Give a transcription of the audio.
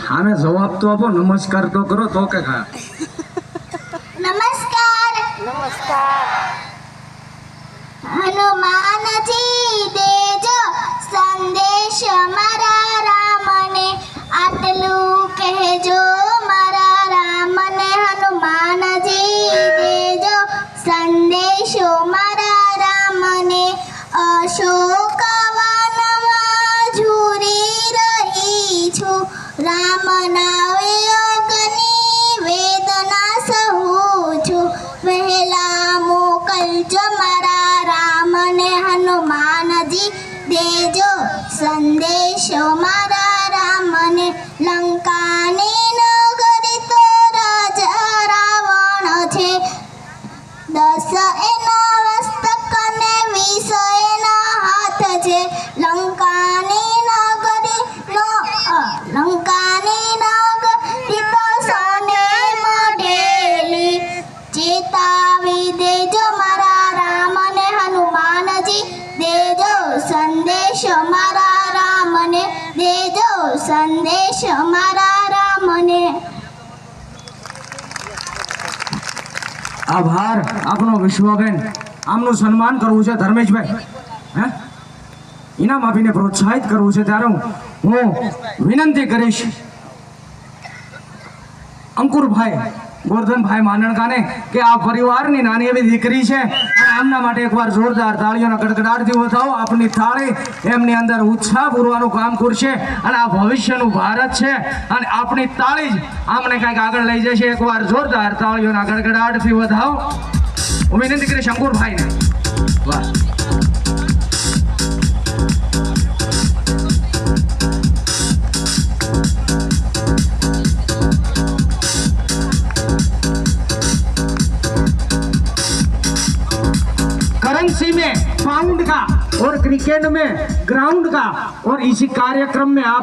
हमें जवाब तो आपो नमस्कार तो करो तो क्या खा नमस्कार નમસ્કાર. हनुमान जी देजो संदेश मारा रामने आटलू कहजो मारा रामने हनुमान जी देजो संदेशो मारा रामने अशोक वनमा झूरी रही छु राम नावे योगनी वेदना सहू छु वहेला मोकलजो मारा रामने हनुमानजी देजो संदेशो मारा रामने लंकानी नगरी तो राजा रावण छे 10 एना मस्तक ने 20 एना हाथ छे लंकानी नगरी नो लंकानी नगरी तो सोने मढेली चेतावी देजो मारा रामने हनुमानजी देजो संदेश मारा रामने देजो संदेश मारा रामने आभार आपनो विश्वबेन आमનું સન્માન કરવું છે ધર્મેશભાઈ હે ઇનામ આપીને પ્રોત્સાહિત કરવું છે ત્યારે હું વિનંતી કરીશ અંકુરભાઈ ગોરધનભાઈ માનણકાને કે આ પરિવારની નાની એવી દીકરી છે અને આમના માટે એકવાર જોરદાર તાળીઓના કડકડાટથી વધાવો આપની થાળી એમની અંદર ઉત્સાહ પૂરવાનું કામ કરશે અને આ ભવિષ્યનું ભારત છે અને આપણી તાળી જ આમને કંઈક આગળ લઈ જશે એકવાર જોરદાર તાળીઓના કડકડાટથી વધાવો હું વિનંતી કરીશ અંકુરભાઈને વાહ करेंसी में पाउंड का और क्रिकेट में ग्राउंड का और इसी कार्यक्रम में आप